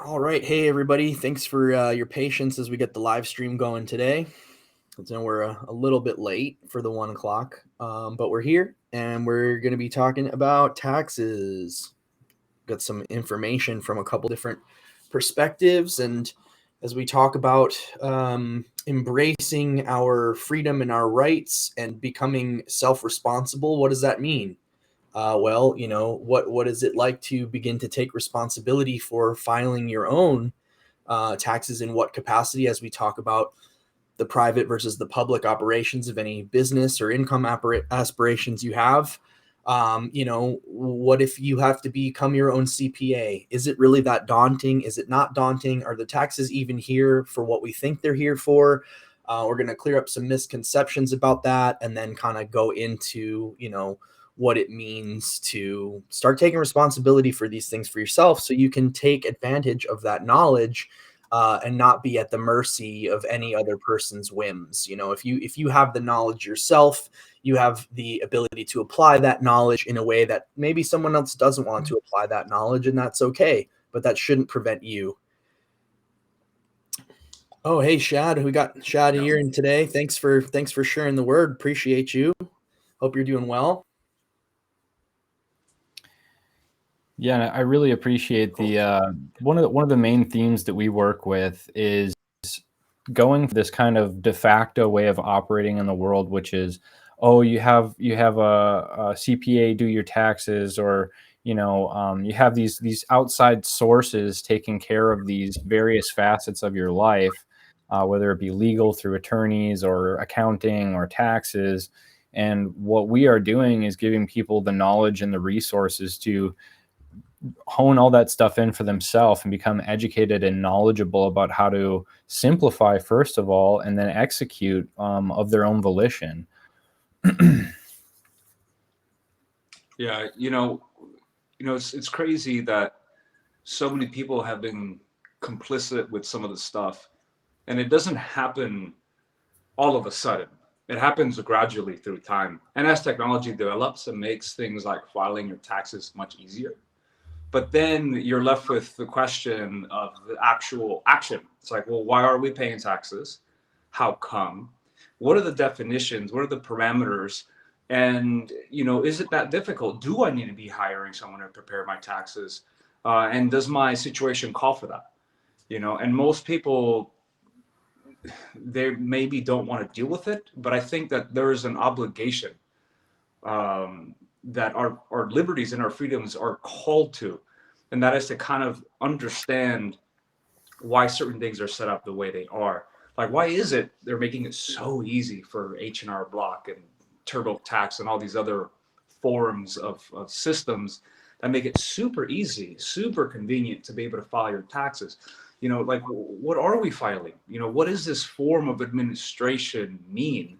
All right. Hey, everybody. Thanks for your patience as we get the live stream going today. I know we're a little bit late for the 1 o'clock, but we're here and we're going to be talking about taxes. Got some information from a couple different perspectives. And as we talk about embracing our freedom and our rights and becoming self responsible, what does that mean? Well, what is it like to begin to take responsibility for filing your own taxes in what capacity, as we talk about the private versus the public operations of any business or income aspirations you have. What if you have to become your own CPA? Is it really that daunting? Is it not daunting? Are the taxes even here for what we think they're here for? We're going to clear up some misconceptions about that and then kind of go into, what it means to start taking responsibility for these things for yourself so you can take advantage of that knowledge and not be at the mercy of any other person's whims. If you have the knowledge yourself, you have the ability to apply that knowledge in a way that maybe someone else doesn't want to apply that knowledge, and that's okay, but that shouldn't prevent you. Oh, hey, Shad, we got Shad here in today. Thanks for sharing the word. Appreciate you. Hope you're doing well. Yeah, I really appreciate the one of the main themes that we work with is going for this kind of de facto way of operating in the world, which is, oh, you have a CPA do your taxes, or you have these outside sources taking care of these various facets of your life, whether it be legal through attorneys or accounting or taxes. And what we are doing is giving people the knowledge and the resources to hone all that stuff in for themselves and become educated and knowledgeable about how to simplify first of all, and then execute of their own volition. Yeah, it's crazy that so many people have been complicit with some of the stuff, and it doesn't happen all of a sudden. It happens gradually through time. And as technology develops, it makes things like filing your taxes much easier. But then you're left with the question of the actual action. It's like, well, why are we paying taxes? How come? What are the definitions? What are the parameters? And, is it that difficult? Do I need to be hiring someone to prepare my taxes? And does my situation call for that? And most people, they maybe don't want to deal with it, but I think that there is an obligation that our liberties and our freedoms are called to, and that is to kind of understand why certain things are set up the way they are. Like, why is it they're making it so easy for H&R Block and TurboTax and all these other forms of systems that make it super easy, super convenient to be able to file your taxes? Like, what are we filing? What does this form of administration mean?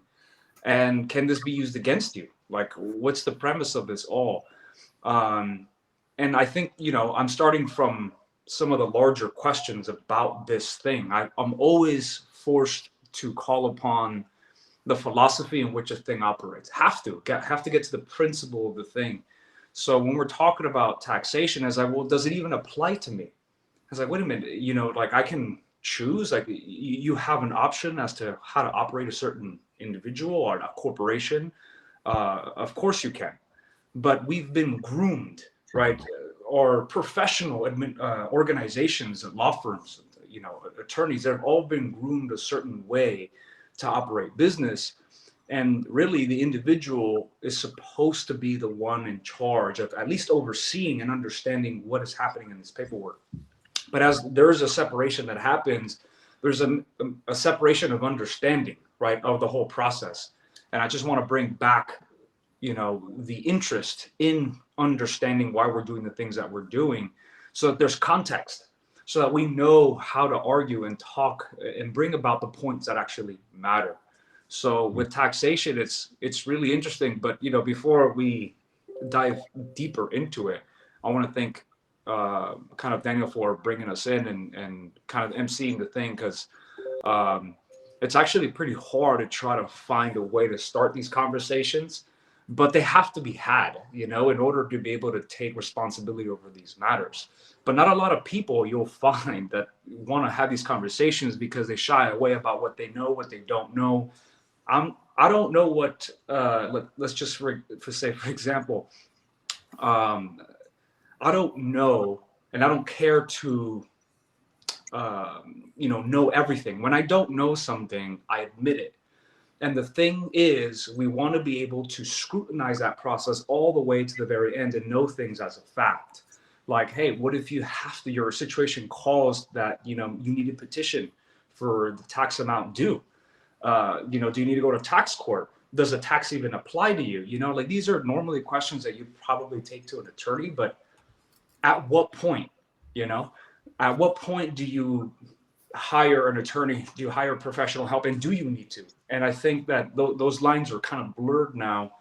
And can this be used against you? Like, what's the premise of this all? And I think, I'm starting from some of the larger questions about this thing. I'm always forced to call upon the philosophy in which a thing operates. Have to get to the principle of the thing. So when we're talking about taxation, as well, does it even apply to me? I was like, wait a minute, like, I can choose, like, you have an option as to how to operate a certain individual or a corporation. Of course you can, but we've been groomed, right? Or professional organizations and law firms, attorneys, they've all been groomed a certain way to operate business. And really, the individual is supposed to be the one in charge of at least overseeing and understanding what is happening in this paperwork. But as there's a separation that happens, there's a separation of understanding, right, of the whole process. And I just want to bring back, the interest in understanding why we're doing the things that we're doing, so that there's context, so that we know how to argue and talk and bring about the points that actually matter. So with taxation, it's really interesting. But, before we dive deeper into it, I want to thank kind of Daniel for bringing us in and kind of emceeing the thing, because it's actually pretty hard to try to find a way to start these conversations but they have to be had, you know, in order to be able to take responsibility over these matters. But not a lot of people you'll find that want to have these conversations because they shy away about what they know, what they don't know. I don't know what, let's just for example, I don't know, and I don't care to, know everything. When I don't know something, I admit it. And the thing is, we want to be able to scrutinize that process all the way to the very end and know things as a fact. Like, hey, what if your situation calls that, you need a petition for the tax amount due? Do you need to go to tax court? Does a tax even apply to you? Like these are normally questions that you probably take to an attorney, but at what point, at what point do you hire an attorney? Do you hire professional help? And do you need to? And I think that those lines are kind of blurred now.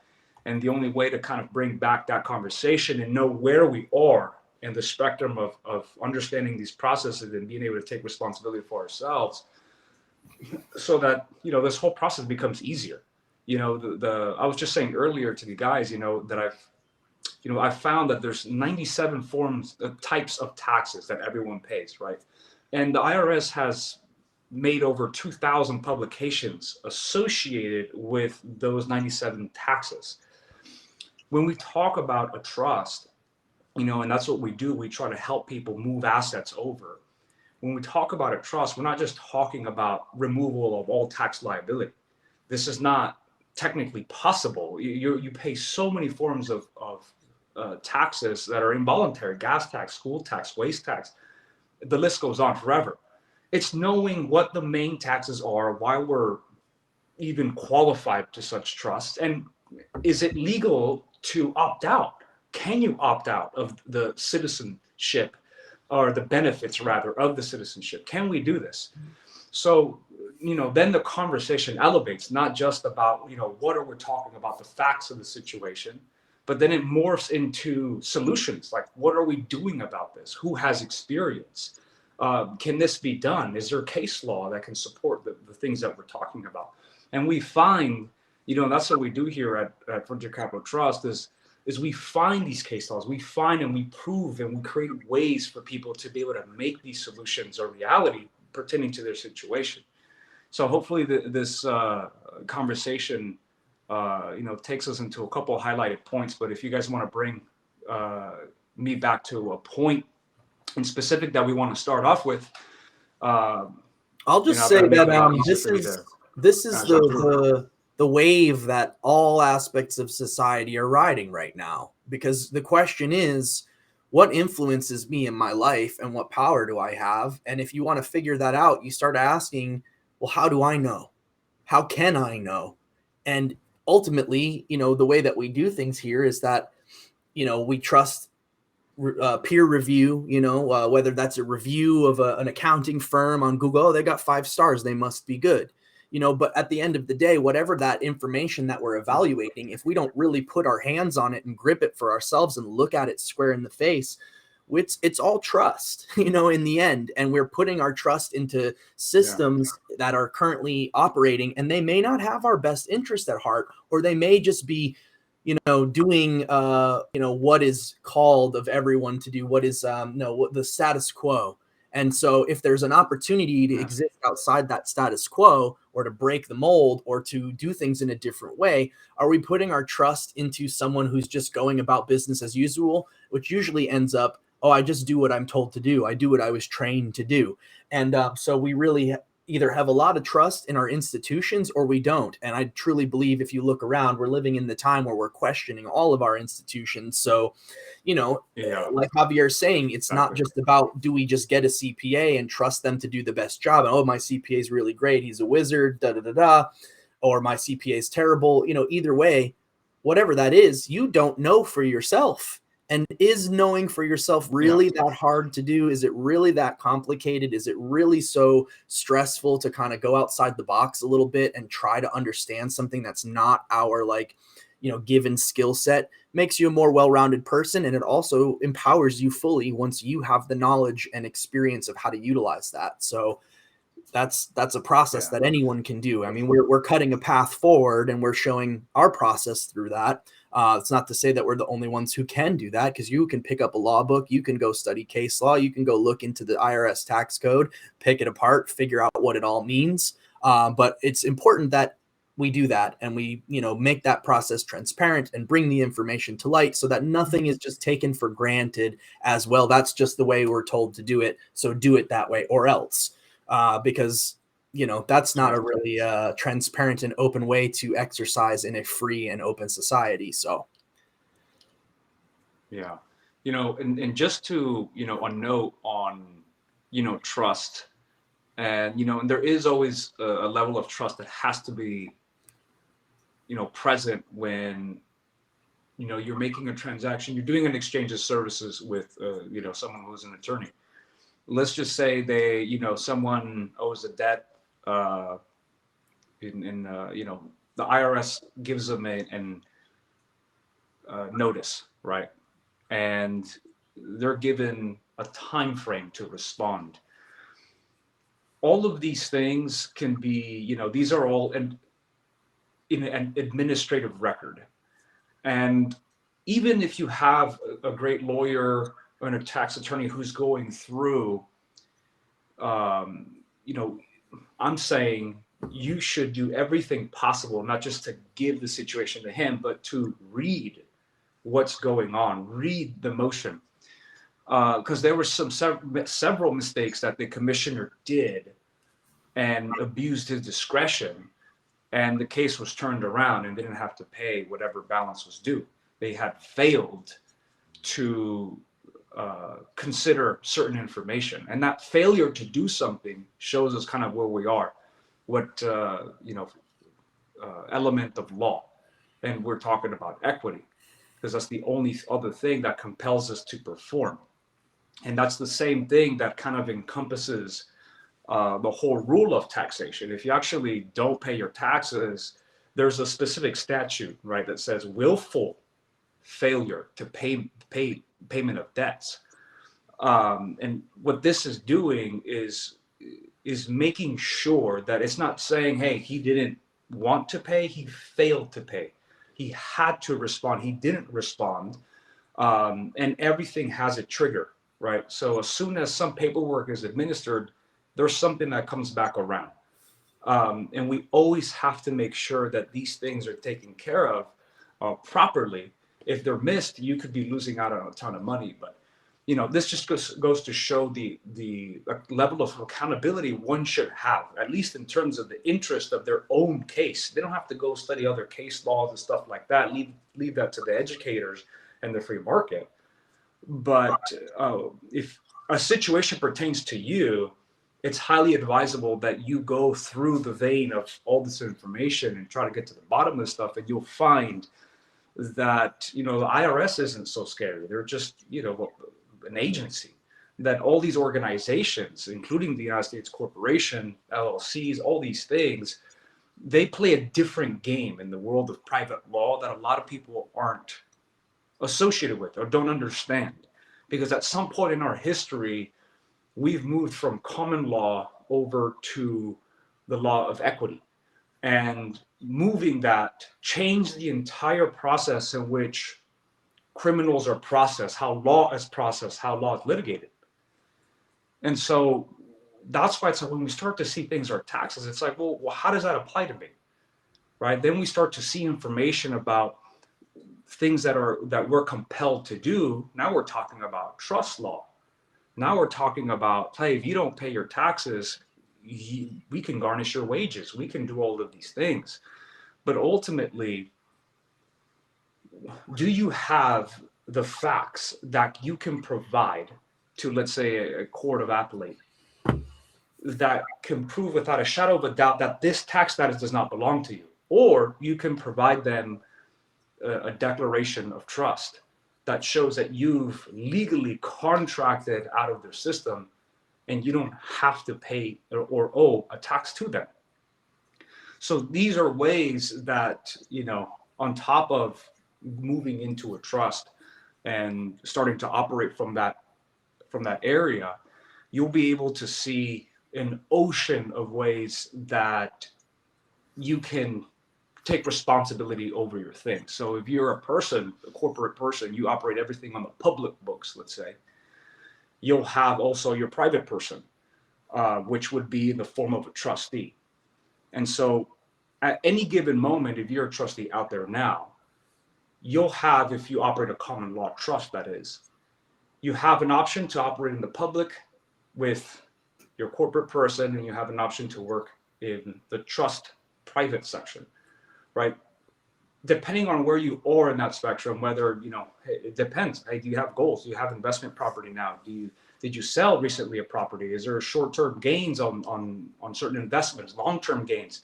And the only way to kind of bring back that conversation and know where we are in the spectrum of understanding these processes and being able to take responsibility for ourselves so that, this whole process becomes easier. I was just saying earlier to the guys, that I've found that there's 97 types of taxes that everyone pays, right? And the IRS has made over 2,000 publications associated with those 97 taxes. When we talk about a trust, and that's what we do, we try to help people move assets over. When we talk about a trust, we're not just talking about removal of all tax liability. This is not technically possible. You pay so many forms of taxes that are involuntary: gas tax, school tax, waste tax. The list goes on forever. It's knowing what the main taxes are, why we're even qualified to such trusts, and is it legal to opt out? Can you opt out of the citizenship, or the benefits rather of the citizenship? Can we do this? So, then the conversation elevates, not just about, what are we talking about, the facts of the situation, but then it morphs into solutions. Like, what are we doing about this? Who has experience? Can this be done? Is there case law that can support the things that we're talking about? And we find, that's what we do here at Frontier Capital Trust is we find these case laws, we find and we prove and we create ways for people to be able to make these solutions a reality pertaining to their situation. So hopefully this conversation, takes us into a couple of highlighted points. But if you guys want to bring me back to a point in specific that we want to start off with, I'll just say that this is the wave that all aspects of society are riding right now, because the question is, what influences me in my life and what power do I have? And if you want to figure that out, you start asking, well, how do I know? How can I know? And ultimately, the way that we do things here is that, we trust peer review, whether that's a review of an accounting firm on Google. Oh, they got 5 stars, they must be good. But at the end of the day, whatever that information that we're evaluating, if we don't really put our hands on it and grip it for ourselves and look at it square in the face, it's all trust, in the end. And we're putting our trust into systems that are currently operating, and they may not have our best interest at heart, or they may just be, doing, what is called of everyone to do, what is, the status quo. And so if there's an opportunity to exist outside that status quo, or to break the mold, or to do things in a different way, are we putting our trust into someone who's just going about business as usual, which usually ends up, oh, I just do what I'm told to do. I do what I was trained to do. And so we really either have a lot of trust in our institutions or we don't. And I truly believe, if you look around, we're living in the time where we're questioning all of our institutions. So, like Javier's saying, it's not just about, do we just get a CPA and trust them to do the best job? And, oh, my CPA is really great, he's a wizard, or my CPA is terrible. Either way, whatever that is, you don't know for yourself. And is knowing for yourself really that hard to do? Is it really that complicated? Is it really so stressful to kind of go outside the box a little bit and try to understand something that's not our given skill set? Makes you a more well-rounded person, and it also empowers you fully once you have the knowledge and experience of how to utilize that. So that's a process that anyone can do. I mean, we're cutting a path forward, and we're showing our process through that. It's not to say that we're the only ones who can do that, because you can pick up a law book, you can go study case law, you can go look into the IRS tax code, pick it apart, figure out what it all means. But it's important that we do that, and we, make that process transparent and bring the information to light, so that nothing is just taken for granted as well. That's just the way we're told to do it, so do it that way or else, because that's not a really transparent and open way to exercise in a free and open society. So yeah, and just to a note on trust, and and there is always a level of trust that has to be present when you're making a transaction, you're doing an exchange of services with someone who's an attorney. Let's just say someone owes a debt, in the IRS gives them an notice, right? And they're given a time frame to respond. All of these things can be, these are all in an administrative record. And even if you have a great lawyer and a tax attorney who's going through, I'm saying you should do everything possible, not just to give the situation to him, but to read what's going on, read the motion. Because there were several mistakes that the commissioner did and abused his discretion, and the case was turned around and didn't have to pay whatever balance was due. They had failed to consider certain information, and that failure to do something shows us kind of where we are, what element of law, and we're talking about equity, because that's the only other thing that compels us to perform. And that's the same thing that kind of encompasses the whole rule of taxation. If you actually don't pay your taxes, there's a specific statute, right, that says willful failure to payment of debts. And what this is doing is making sure that it's not saying, hey, he didn't want to pay, he failed to pay. He had to respond, he didn't respond. And everything has a trigger, right? So as soon as some paperwork is administered, there's something that comes back around. And we always have to make sure that these things are taken care of properly. If they're missed, you could be losing out on a ton of money. But this just goes to show the level of accountability one should have, at least in terms of the interest of their own case. They don't have to go study other case laws and stuff like that. Leave that to the educators and the free market. But if a situation pertains to you, it's highly advisable that you go through the vein of all this information and try to get to the bottom of this stuff, and you'll find that the IRS isn't so scary. They're just an agency. That all these organizations, including the United States Corporation, LLCs, all these things, they play a different game in the world of private law that a lot of people aren't associated with or don't understand. Because at some point in our history, we've moved from common law over to the law of equity. And moving that changed the entire process in which criminals are processed, how law is processed, how law is litigated. And so that's why it's like when we start to see things are taxes, it's like, well, how does that apply to me? Right? Then we start to see information about things that we're compelled to do. Now we're talking about trust law. Now we're talking about, hey, if you don't pay your taxes, we can garnish your wages. We can do all of these things. But ultimately, do you have the facts that you can provide to, let's say, a court of appellate that can prove without a shadow of a doubt that this tax status does not belong to you? Or you can provide them a declaration of trust that shows that you've legally contracted out of their system and you don't have to pay or owe a tax to them. So these are ways that, on top of moving into a trust and starting to operate from that area, you'll be able to see an ocean of ways that you can take responsibility over your things. So if you're a person, a corporate person, you operate everything on the public books, let's say, you'll have also your private person, which would be in the form of a trustee. And so at any given moment, if you're a trustee out there now, you'll have, if you operate a common law trust, that is, you have an option to operate in the public with your corporate person, and you have an option to work in the trust private section, right? Depending on where you are in that spectrum, whether, it depends. Hey, do you have goals? Do you have investment property now? Did you sell recently a property? Is there short-term gains on certain investments, long-term gains?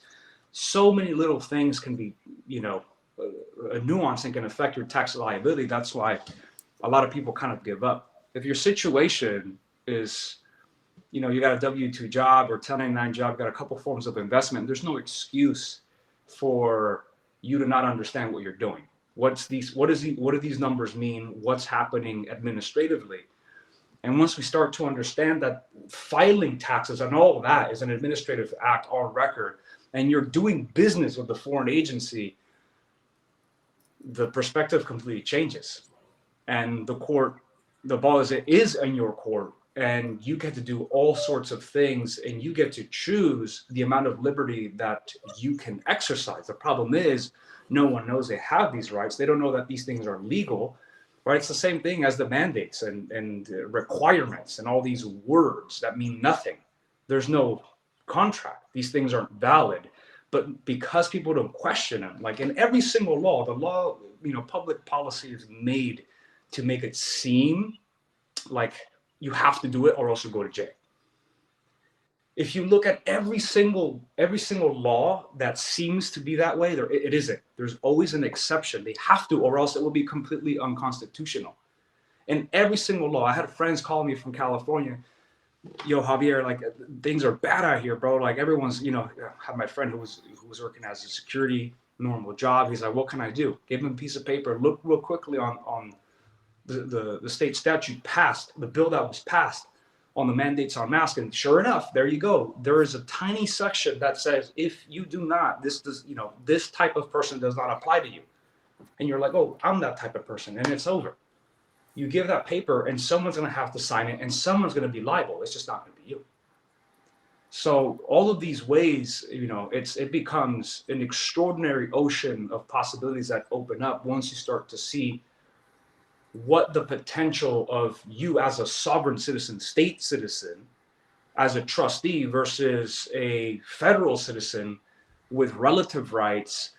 So many little things can be, a nuance and can affect your tax liability. That's why a lot of people kind of give up. If your situation is, you got a W-2 job or 1099 job, got a couple forms of investment, there's no excuse for you to not understand what you're doing. What do these numbers mean? What's happening administratively? And once we start to understand that filing taxes and all of that is an administrative act on record, and you're doing business with the foreign agency, the perspective completely changes. And the ball is in your court, and you get to do all sorts of things, and you get to choose the amount of liberty that you can exercise. The problem is no one knows they have these rights. They don't know that these things are legal, right? It's the same thing as the mandates and requirements and all these words that mean nothing. There's no contract. These things aren't valid. But because people don't question them, like in every single law, the law, public policy is made to make it seem like you have to do it or else you go to jail. If you look at every single law that seems to be that way, it isn't. There's always an exception. They have to, or else it will be completely unconstitutional. And every single law, I had friends call me from California, yo, Javier, like things are bad out here, bro. Like everyone's, I had my friend who was working as a security, normal job. He's like, what can I do? Gave him a piece of paper, looked real quickly on the state statute passed, the bill that was passed on the mandates on masks, and sure enough, there you go. There is a tiny section that says if you do not, this type of person does not apply to you. And you're like, oh, I'm that type of person, and it's over. You give that paper, and someone's going to have to sign it, and someone's going to be liable. It's just not going to be you. So all of these ways, it becomes an extraordinary ocean of possibilities that open up once you start to see what the potential of you as a sovereign citizen, state citizen, as a trustee versus a federal citizen with relative rights,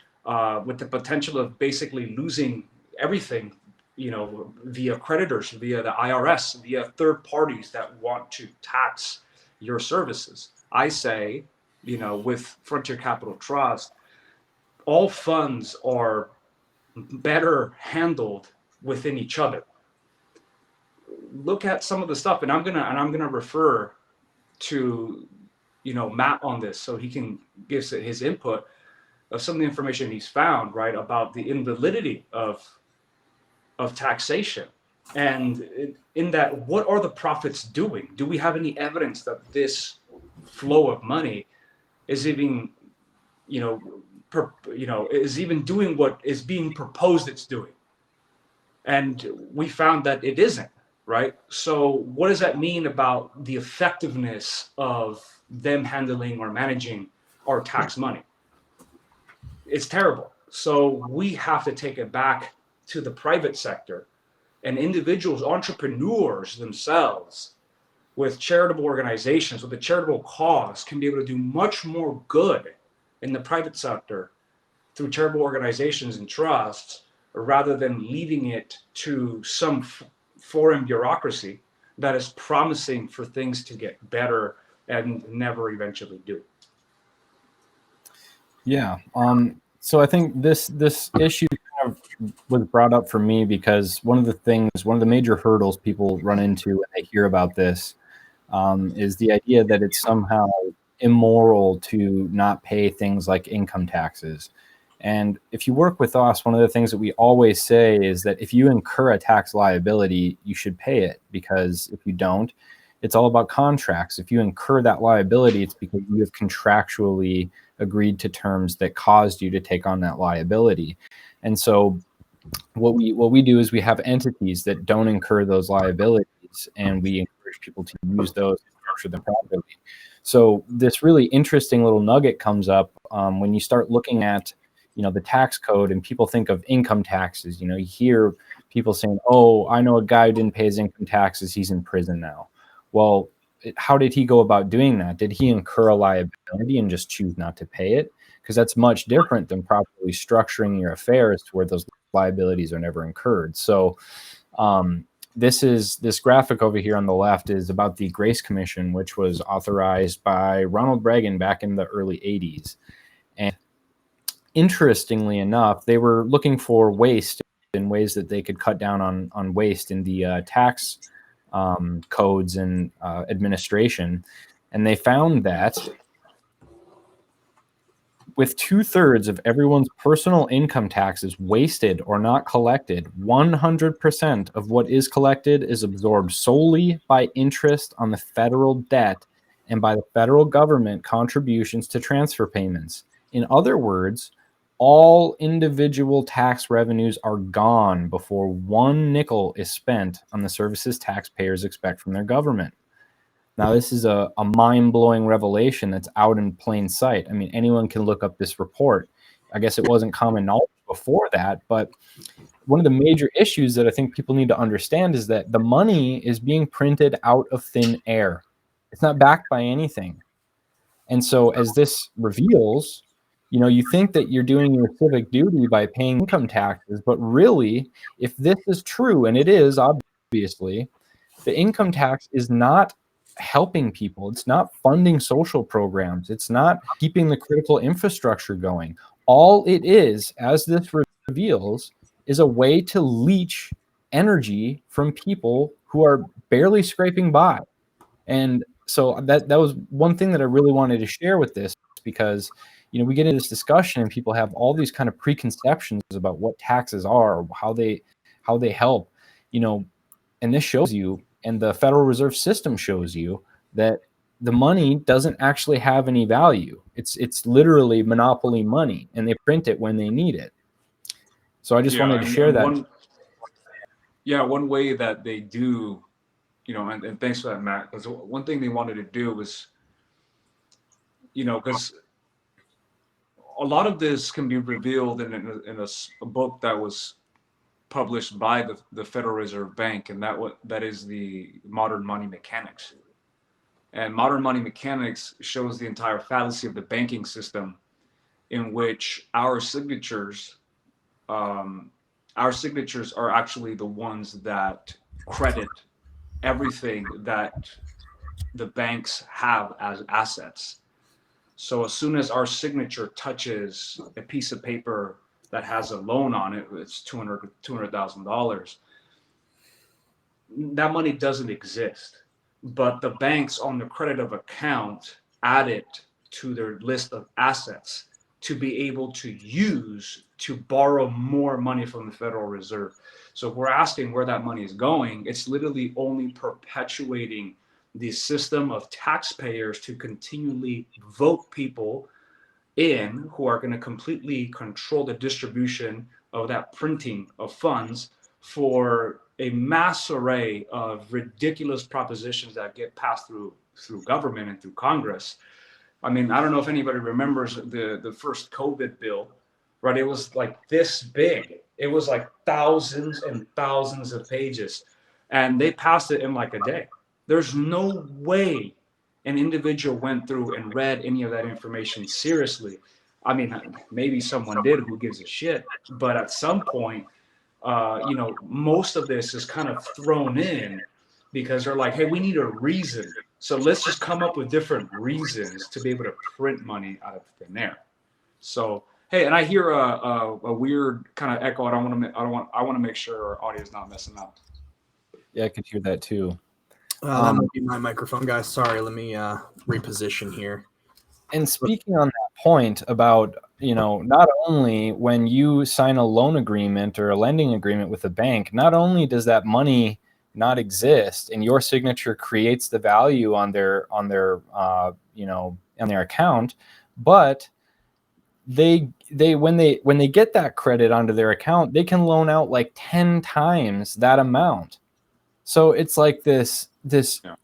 with the potential of basically losing everything, via creditors, via the IRS, via third parties that want to tax your services. I say, with Frontier Capital Trust, all funds are better handled within each other. Look at some of the stuff, and I'm gonna refer to Matt on this so he can give his input of some of the information he's found, right, about the invalidity of taxation. And in that, what are the profits doing? Do we have any evidence that this flow of money is even is even doing what is being proposed it's doing? And we found that it isn't, right? So what does that mean about the effectiveness of them handling or managing our tax money? It's terrible. So we have to take it back to the private sector, and individuals, entrepreneurs themselves, with charitable organizations, with a charitable cause, can be able to do much more good in the private sector through charitable organizations and trusts, rather than leaving it to some foreign bureaucracy that is promising for things to get better and never eventually do. Yeah. So I think this issue kind of was brought up for me because one of the major hurdles people run into when they hear about this is the idea that it's somehow immoral to not pay things like income taxes. And if you work with us, one of the things that we always say is that if you incur a tax liability, you should pay it, because if you don't, it's all about contracts. If you incur that liability, it's because you have contractually agreed to terms that caused you to take on that liability. And so what we do is we have entities that don't incur those liabilities, and we encourage people to use those to structure them properly. So this really interesting little nugget comes up when you start looking at, the tax code, and people think of income taxes. You hear people saying, "Oh, I know a guy who didn't pay his income taxes. He's in prison now." Well, how did he go about doing that? Did he incur a liability and just choose not to pay it? Because that's much different than properly structuring your affairs to where those liabilities are never incurred. So this graphic over here on the left is about the Grace Commission, which was authorized by Ronald Reagan back in the early 80s. And interestingly enough, they were looking for waste and ways that they could cut down on waste in the tax codes and administration. And they found that with 2/3 of everyone's personal income taxes wasted or not collected, 100% of what is collected is absorbed solely by interest on the federal debt and by the federal government contributions to transfer payments. In other words, all individual tax revenues are gone before one nickel is spent on the services taxpayers expect from their government. Now, this is a mind-blowing revelation that's out in plain sight. I mean, anyone can look up this report. I guess it wasn't common knowledge before that, but one of the major issues that I think people need to understand is that the money is being printed out of thin air. It's not backed by anything. And so as this reveals, you think that you're doing your civic duty by paying income taxes, but really, if this is true, and it is obviously, the income tax is not helping people. It's not funding social programs. It's not keeping the critical infrastructure going. All it is, as this reveals, is a way to leech energy from people who are barely scraping by. And so that was one thing that I really wanted to share with this, because we get into this discussion and people have all these kind of preconceptions about what taxes are, or how they help, and this shows you, and the Federal Reserve System shows you, that the money doesn't actually have any value. It's literally monopoly money, and they print it when they need it. So I just wanted to share that. One way that they do, and thanks for that, Matt, because one thing they wanted to do was, because a lot of this can be revealed in a book that was published by the Federal Reserve Bank, and that is the Modern Money Mechanics. And Modern Money Mechanics shows the entire fallacy of the banking system, in which our signatures are actually the ones that credit everything that the banks have as assets. So as soon as our signature touches a piece of paper that has a loan on it, it's $200,000. That money doesn't exist, but the banks on the credit of account add it to their list of assets to be able to use to borrow more money from the Federal Reserve. So if we're asking where that money is going, it's literally only perpetuating the system of taxpayers to continually vote people in who are going to completely control the distribution of that printing of funds for a mass array of ridiculous propositions that get passed through government and through Congress. I mean, I don't know if anybody remembers the first COVID bill, right? It was like this big. It was like thousands and thousands of pages, and they passed it in like a day. There's no way an individual went through and read any of that information seriously. I mean, maybe someone did, who gives a shit, but at some point, most of this is kind of thrown in because they're like, hey, we need a reason. So let's just come up with different reasons to be able to print money out of thin air. So, hey, and I hear a weird kind of echo. I want to make sure our audio is not messing up. Yeah, I could hear that too. That might be my microphone, guys. Sorry, let me reposition here. And speaking on that point about, not only when you sign a loan agreement or a lending agreement with a bank, not only does that money not exist and your signature creates the value on their account, but they when they get that credit onto their account, they can loan out like 10 times that amount. So it's like this Yeah.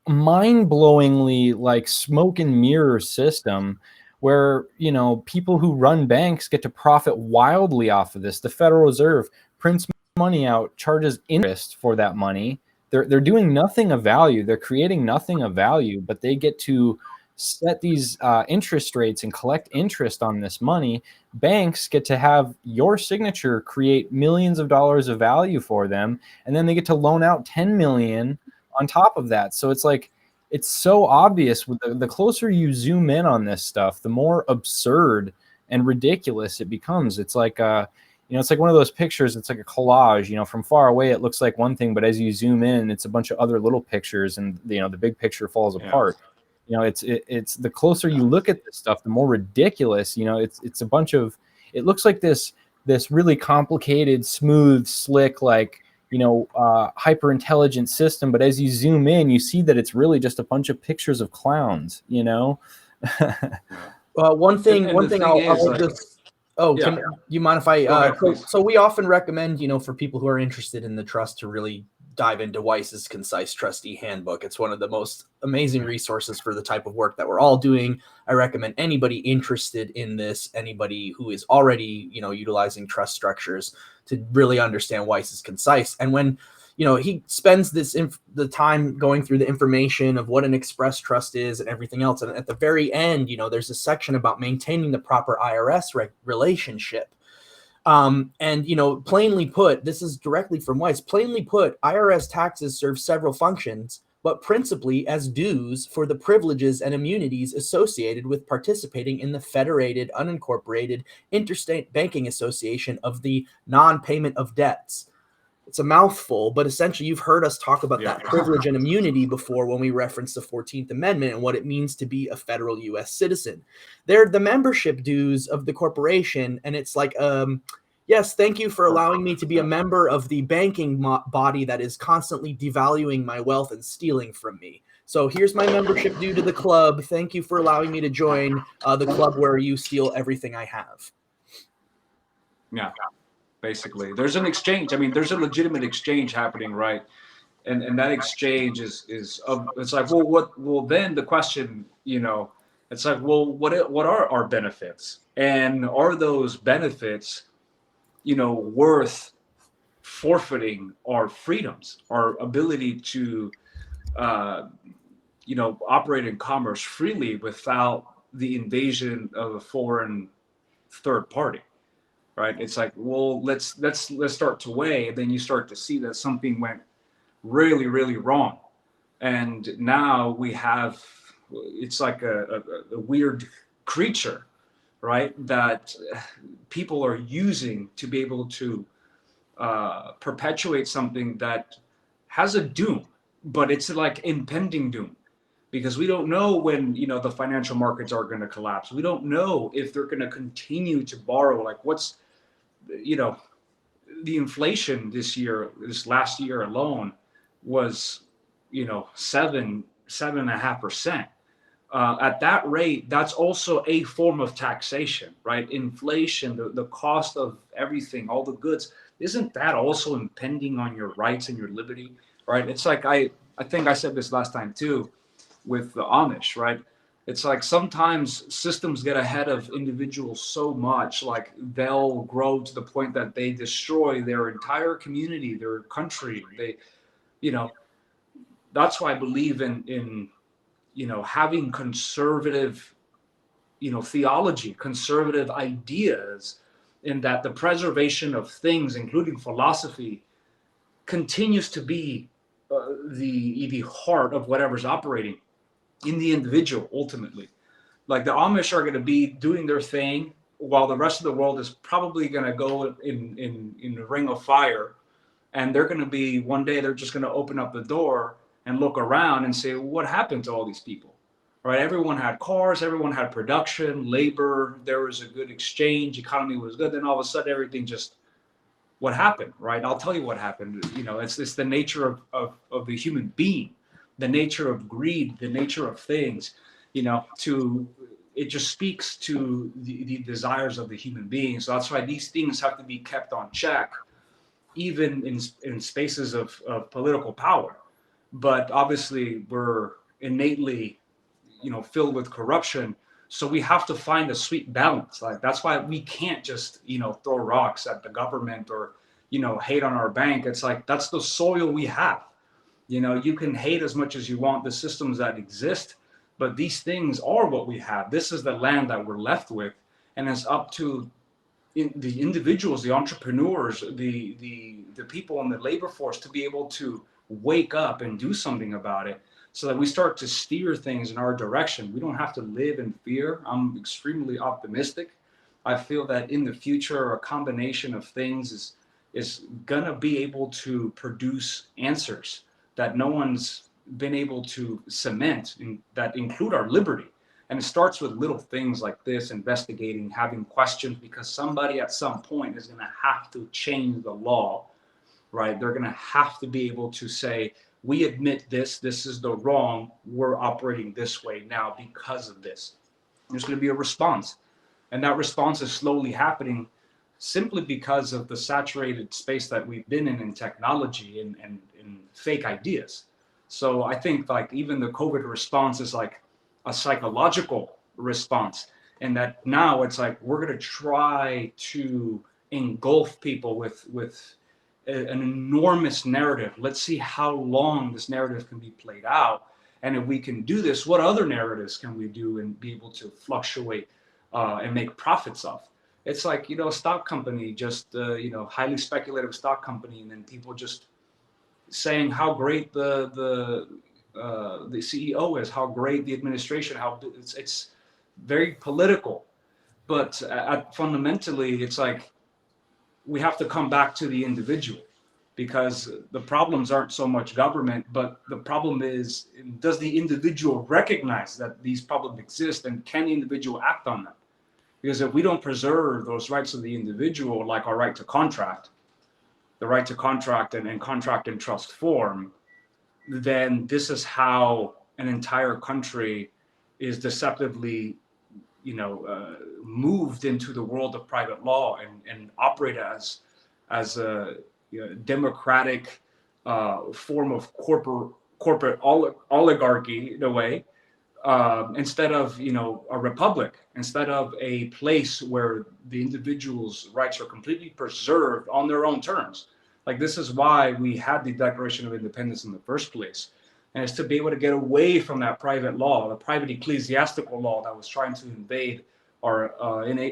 mind-blowingly like smoke and mirror system where, you know, people who run banks get to profit wildly off of this. The Federal Reserve prints money out, charges interest for that money. They're doing nothing of value. They're creating nothing of value, but they get to set these interest rates and collect interest on this money. Banks get to have your signature create millions of dollars of value for them, and then they get to loan out 10 million on top of that. So it's like, it's so obvious. With the closer you zoom in on this stuff, the more absurd and ridiculous it becomes. It's like you know, it's like one of those pictures. It's like a collage. You know, from far away it looks like one thing, but as you zoom in, it's a bunch of other little pictures, and you know, the big picture falls apart. You know, it's the closer you look at this stuff, the more ridiculous. You know, it's a bunch of. It looks like this really complicated, smooth, slick, like, you know, hyper intelligent system, but as you zoom in, you see that it's really just a bunch of pictures of clowns. You know. One thing I'll like, just. Oh, yeah. can you mind if I? Go ahead, please. So we often recommend, you know, for people who are interested in the trust to really dive into Weiss's Concise Trustee Handbook. It's one of the most amazing resources for the type of work that we're all doing. I recommend anybody interested in this, anybody who is already, you know, utilizing trust structures, to really understand Weiss's Concise. And when, you know, he spends the time going through the information of what an express trust is and everything else. And at the very end, you know, there's a section about maintaining the proper IRS relationship. And, you know, plainly put, this is directly from Weiss, plainly put, IRS taxes serve several functions, but principally as dues for the privileges and immunities associated with participating in the Federated Unincorporated Interstate Banking Association of the Non-Payment of Debts. It's a mouthful, but essentially you've heard us talk about that privilege and immunity before when we referenced the 14th Amendment and what it means to be a federal U.S. citizen. They're the membership dues of the corporation, and it's like, yes, thank you for allowing me to be a member of the banking body that is constantly devaluing my wealth and stealing from me. So here's my membership due to the club. Thank you for allowing me to join the club where you steal everything I have. Yeah. Basically, there's an exchange. I mean, there's a legitimate exchange happening, right? And that exchange is it's like, well, then the question, you know, it's like, well, what are our benefits, and are those benefits, you know, worth forfeiting our freedoms, our ability to, you know, operate in commerce freely without the invasion of a foreign third party? Right? It's like, well, let's start to weigh, and then you start to see that something went really, really wrong, and now we have, it's like a weird creature, right? That people are using to be able to perpetuate something that has a doom, but it's like impending doom, because we don't know when, you know, the financial markets are going to collapse. We don't know if they're going to continue to borrow. Like, what's, you know, the inflation this last year alone was, you know, 7.5%. At that rate, that's also a form of taxation, right? Inflation, the cost of everything, all the goods, isn't that also impending on your rights and your liberty, right? It's like, I think I said this last time too, with the Amish, right? It's like sometimes systems get ahead of individuals so much, like they'll grow to the point that they destroy their entire community, their country. They, you know, that's why I believe in, you know, having conservative, you know, theology, conservative ideas, in that the preservation of things, including philosophy, continues to be the heart of whatever's operating in the individual ultimately. Like the Amish are going to be doing their thing while the rest of the world is probably going to go in a ring of fire, and they're going to be, one day they're just going to open up the door and look around and say, what happened to all these people? Right? Everyone had cars, everyone had production, labor, there was a good exchange, economy was good. Then all of a sudden everything just, what happened, right? I'll tell you what happened. You know, it's the nature of the human being, the nature of greed, the nature of things, you know, it just speaks to the desires of the human being. So that's why these things have to be kept on check, even in spaces of political power. But obviously we're innately, filled with corruption. So we have to find a sweet balance. Like, that's why we can't just, throw rocks at the government or, hate on our bank. It's like, that's the soil we have. You can hate as much as you want the systems that exist, but these things are what we have. This is the land that we're left with. And it's up to the individuals, the entrepreneurs, the people in the labor force to be able to wake up and do something about it, so that we start to steer things in our direction. We don't have to live in fear. I'm extremely optimistic. I feel that in the future, a combination of things is gonna be able to produce answers that no one's been able to cement, that include our liberty. And it starts with little things like this: investigating, having questions, because somebody at some point is gonna have to change the law, right? They're gonna have to be able to say, we admit this is the wrong, we're operating this way now because of this. There's going to be a response, and that response is slowly happening simply because of the saturated space that we've been in technology and fake ideas. So I think, like, even the COVID response is like a psychological response, and that now it's like we're going to try to engulf people with an enormous narrative. Let's see how long this narrative can be played out. And if we can do this, what other narratives can we do and be able to fluctuate and make profits off? It's like, a stock company, just, highly speculative stock company, and then people just saying how great the CEO is, how great the administration, how it's very political. But fundamentally, it's like, we have to come back to the individual, because the problems aren't so much government, but the problem is, does the individual recognize that these problems exist, and can the individual act on them? Because if we don't preserve those rights of the individual, like our right to contract, the right to contract and contract in trust form, then this is how an entire country is deceptively moved into the world of private law and operate as a democratic form of corporate oligarchy, in a way, instead of a republic, instead of a place where the individual's rights are completely preserved on their own terms. Like, this is why we had the Declaration of Independence in the first place. And it's to be able to get away from that private law, the private ecclesiastical law that was trying to invade our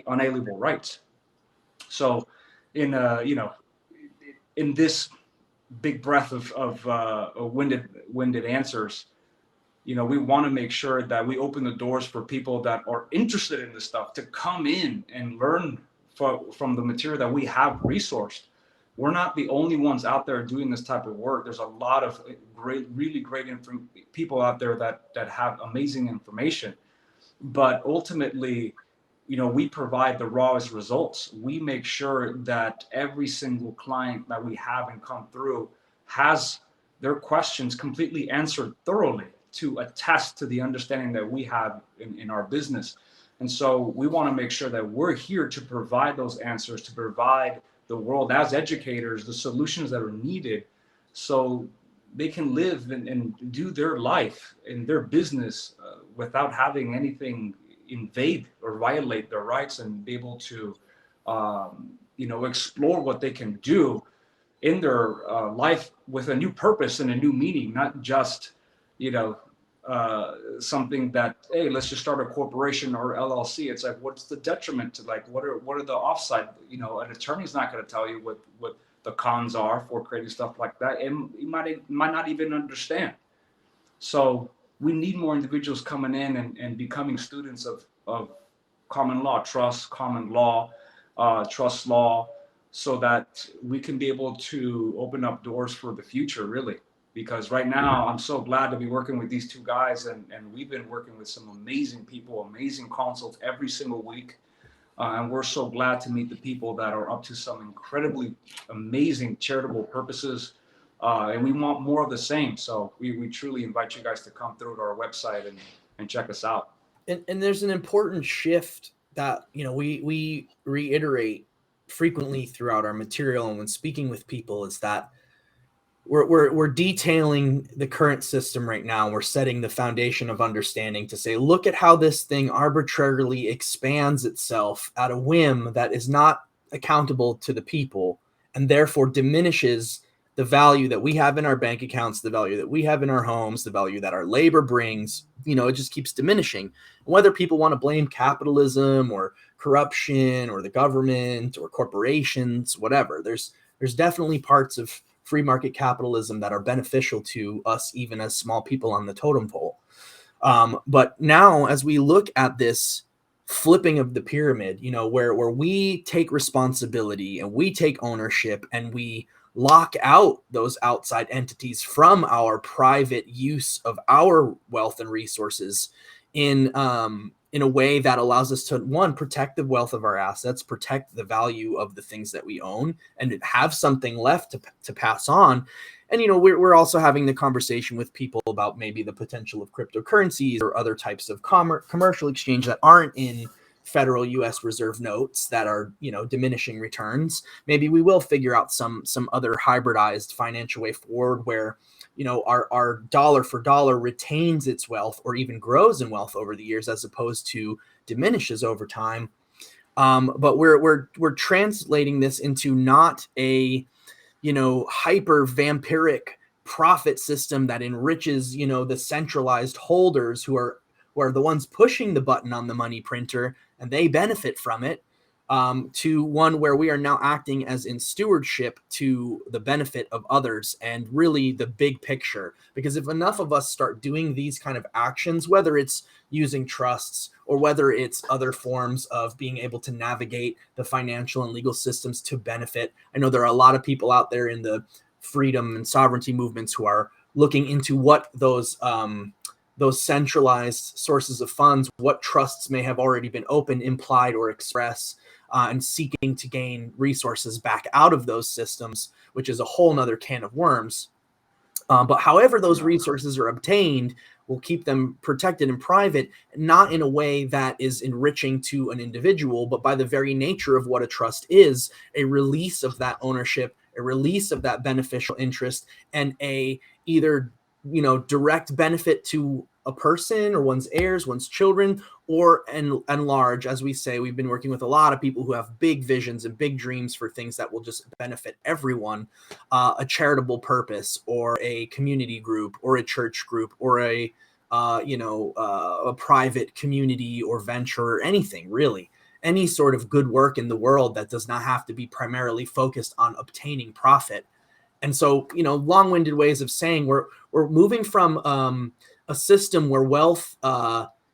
unalienable rights. So in this big breath of winded answers, we want to make sure that we open the doors for people that are interested in this stuff to come in and learn from the material that we have resourced. We're not the only ones out there doing this type of work. There's a lot of really great people out there that have amazing information. But ultimately, we provide the rawest results. We make sure that every single client that we have and come through has their questions completely answered thoroughly, to attest to the understanding that we have in our business. And so we want to make sure that we're here to provide those answers, to provide the world, as educators, the solutions that are needed, so they can live and do their life and their business without having anything invade or violate their rights, and be able to explore what they can do in their life with a new purpose and a new meaning, not just something that, hey, let's just start a corporation or LLC. It's like, what's the detriment to, like, what are the offside? An attorney's not going to tell you what the cons are for creating stuff like that, and you might not even understand. So we need more individuals coming in and becoming students of common law, common law, trust law, so that we can be able to open up doors for the future, really. Because right now, I'm so glad to be working with these two guys, and we've been working with some amazing people, amazing consults every single week. And we're so glad to meet the people that are up to some incredibly amazing charitable purposes. And we want more of the same. So we truly invite you guys to come through to our website and check us out. And there's an important shift that, we reiterate frequently throughout our material and when speaking with people, is that we're detailing the current system right now. We're setting the foundation of understanding to say, look at how this thing arbitrarily expands itself at a whim that is not accountable to the people, and therefore diminishes the value that we have in our bank accounts, the value that we have in our homes, the value that our labor brings. It just keeps diminishing. Whether people want to blame capitalism or corruption or the government or corporations, whatever, there's definitely parts of free market capitalism that are beneficial to us, even as small people on the totem pole. But now, as we look at this flipping of the pyramid, where we take responsibility and we take ownership and we lock out those outside entities from our private use of our wealth and resources in a way that allows us to, one, protect the wealth of our assets, protect the value of the things that we own, and have something left to pass on. And, we're also having the conversation with people about maybe the potential of cryptocurrencies or other types of commercial exchange that aren't in federal U.S. Reserve notes that are, diminishing returns. Maybe we will figure out some other hybridized financial way forward where, our dollar for dollar retains its wealth or even grows in wealth over the years, as opposed to diminishes over time. But we're translating this into not a, hyper vampiric profit system that enriches, the centralized holders who are the ones pushing the button on the money printer, and they benefit from it, to one where we are now acting as in stewardship to the benefit of others and really the big picture. Because if enough of us start doing these kind of actions, whether it's using trusts or whether it's other forms of being able to navigate the financial and legal systems to benefit, I know there are a lot of people out there in the freedom and sovereignty movements who are looking into what those centralized sources of funds, what trusts may have already been open, implied, or express, and seeking to gain resources back out of those systems, which is a whole nother can of worms. But however those resources are obtained, we'll keep them protected and private, not in a way that is enriching to an individual, but by the very nature of what a trust is, a release of that ownership, a release of that beneficial interest, and a either direct benefit to a person or one's heirs, one's children, or and large, as we say, we've been working with a lot of people who have big visions and big dreams for things that will just benefit everyone, a charitable purpose or a community group or a church group or a private community or venture or anything, really. Any sort of good work in the world that does not have to be primarily focused on obtaining profit. And so, long-winded ways of saying we're moving from a system where wealth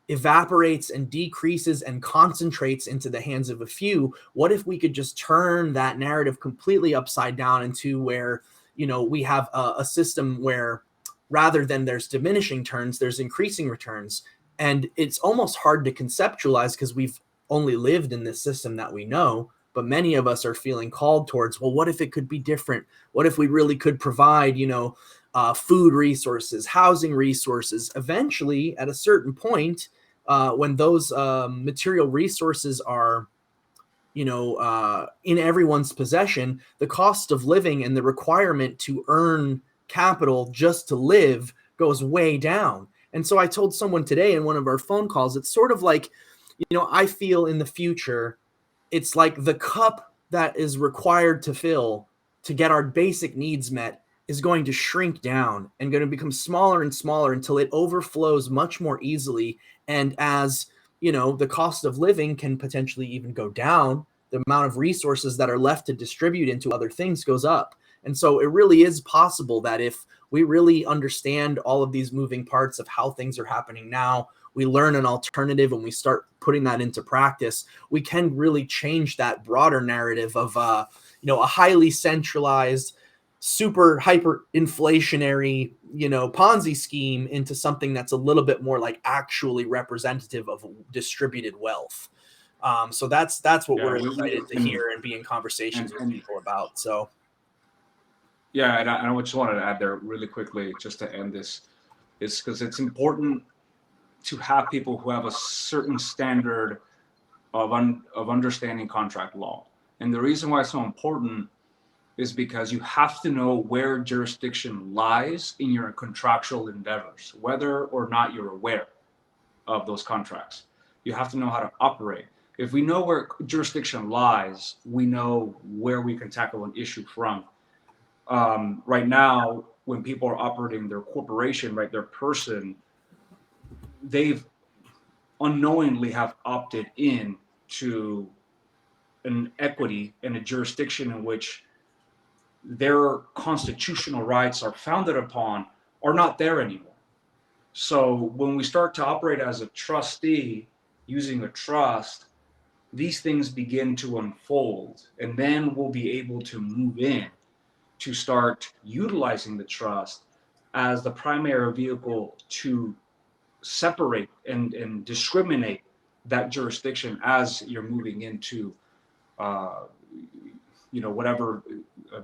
evaporates and decreases and concentrates into the hands of a few. What if we could just turn that narrative completely upside down into where, we have a system where rather than there's diminishing returns, there's increasing returns. And it's almost hard to conceptualize because we've only lived in this system that we know. But many of us are feeling called towards, well, what if it could be different? What if we really could provide, food resources, housing resources? Eventually, at a certain point, when those material resources are, in everyone's possession, the cost of living and the requirement to earn capital just to live goes way down. And so I told someone today in one of our phone calls, it's sort of like, I feel in the future, it's like the cup that is required to fill to get our basic needs met is going to shrink down and going to become smaller and smaller until it overflows much more easily. And as the cost of living can potentially even go down, the amount of resources that are left to distribute into other things goes up. And so it really is possible that if we really understand all of these moving parts of how things are happening now, we learn an alternative and we start putting that into practice, we can really change that broader narrative of, a highly centralized, super hyper inflationary, Ponzi scheme into something that's a little bit more like actually representative of distributed wealth. So that's what we're excited to hear and be in conversations with people about. So. Yeah, and I just wanted to add there really quickly, just to end this, is because it's important to have people who have a certain standard of understanding contract law. And the reason why it's so important is because you have to know where jurisdiction lies in your contractual endeavors, whether or not you're aware of those contracts. You have to know how to operate. If we know where jurisdiction lies, we know where we can tackle an issue from. Right now, when people are operating their corporation, right, their person, they've unknowingly have opted in to an equity in a jurisdiction in which their constitutional rights are founded upon are not there anymore. So when we start to operate as a trustee using a trust, these things begin to unfold, and then we'll be able to move in to start utilizing the trust as the primary vehicle to separate and discriminate that jurisdiction as you're moving into whatever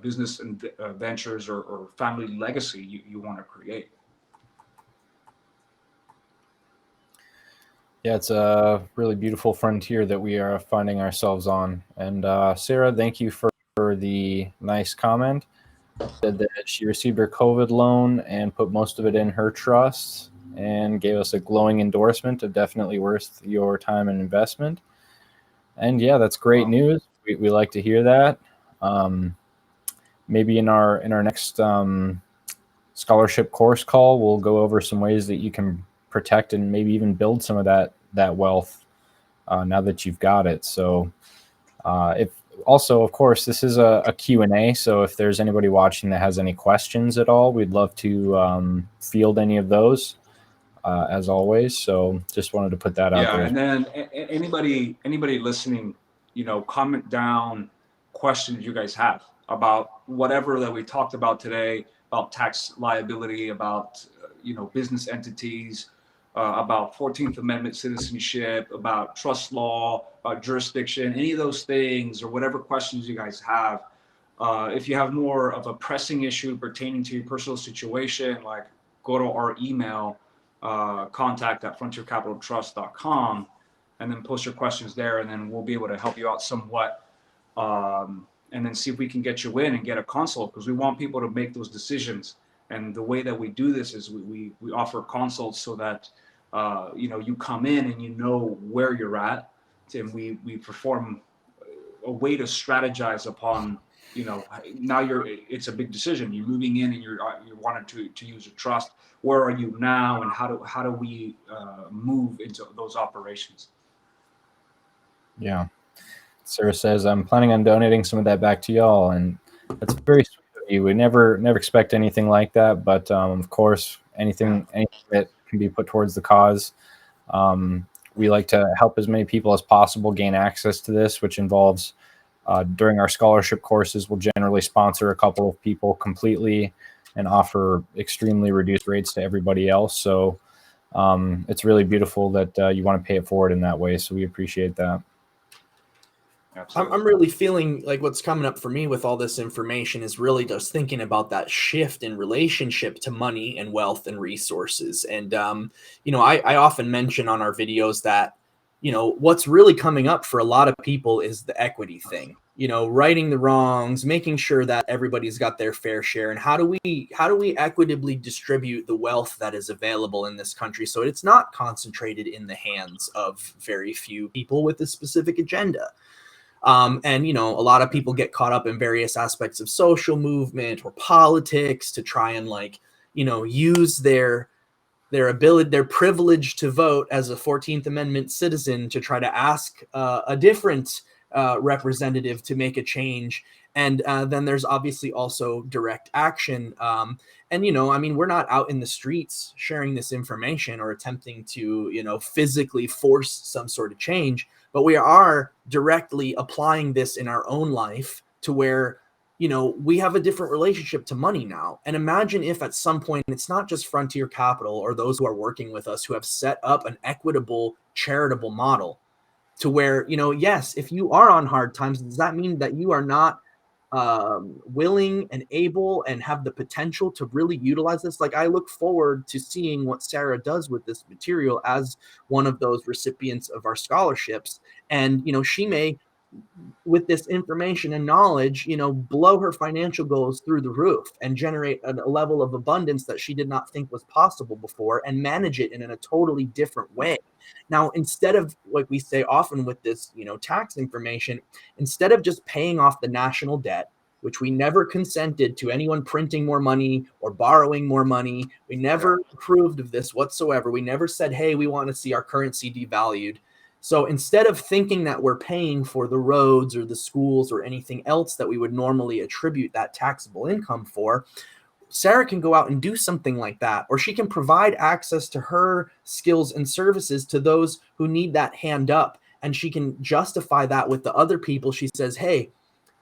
business and ventures or family legacy you want to create. Yeah, it's a really beautiful frontier that we are finding ourselves on. And Sarah, thank you for the nice comment. Said that she received her COVID loan and put most of it in her trust and gave us a glowing endorsement of definitely worth your time and investment. And yeah, that's great news. We like to hear that. Maybe in our next scholarship course call, we'll go over some ways that you can protect and maybe even build some of that wealth now that you've got it. So if also, of course, this is a Q&A. So if there's anybody watching that has any questions at all, we'd love to field any of those as always. So just wanted to put that out there. Yeah, and then anybody listening, comment down questions you guys have about whatever that we talked about today, about tax liability, about business entities, about 14th Amendment citizenship, about trust law, about jurisdiction, any of those things, or whatever questions you guys have. If you have more of a pressing issue pertaining to your personal situation, like go to our email, contact@frontiercapitaltrust.com, and then post your questions there, and then we'll be able to help you out somewhat, and then see if we can get you in and get a consult, because we want people to make those decisions. And the way that we do this is we offer consults so that you come in and you know where you're at, and we perform a way to strategize upon now it's a big decision. You're moving in and you're wanting to use a trust. Where are you now, and how do we move into those operations? Yeah. Sarah says, I'm planning on donating some of that back to y'all, and that's very sweet of you. We never expect anything like that, but of course, anything that can be put towards the cause. We like to help as many people as possible gain access to this, which involves during our scholarship courses, we'll generally sponsor a couple of people completely and offer extremely reduced rates to everybody else. So it's really beautiful that you want to pay it forward in that way. So we appreciate that. I'm really feeling like what's coming up for me with all this information is really just thinking about that shift in relationship to money and wealth and resources. And, I often mention on our videos that, what's really coming up for a lot of people is the equity thing, righting the wrongs, making sure that everybody's got their fair share. And how do we equitably distribute the wealth that is available in this country so it's not concentrated in the hands of very few people with a specific agenda? And, a lot of people get caught up in various aspects of social movement or politics to try and use their ability, their privilege to vote as a 14th Amendment citizen to try to ask a different representative to make a change. And then there's obviously also direct action. We're not out in the streets sharing this information or attempting to, physically force some sort of change, but we are directly applying this in our own life to where, we have a different relationship to money now. And imagine if at some point it's not just Frontier Capital or those who are working with us who have set up an equitable, charitable model to where, yes, if you are on hard times, does that mean that you are not willing and able and have the potential to really utilize this. Like, I look forward to seeing what Sarah does with this material as one of those recipients of our scholarships. And, she may, with this information and knowledge, blow her financial goals through the roof and generate a level of abundance that she did not think was possible before, and manage it in a totally different way. Now, instead of, like we say often with this, tax information, instead of just paying off the national debt, which we never consented to anyone printing more money or borrowing more money. We never approved of this whatsoever. We never said, hey, we want to see our currency devalued. So instead of thinking that we're paying for the roads or the schools or anything else that we would normally attribute that taxable income for, Sarah can go out and do something like that, or she can provide access to her skills and services to those who need that hand up. And she can justify that with the other people. She says, hey,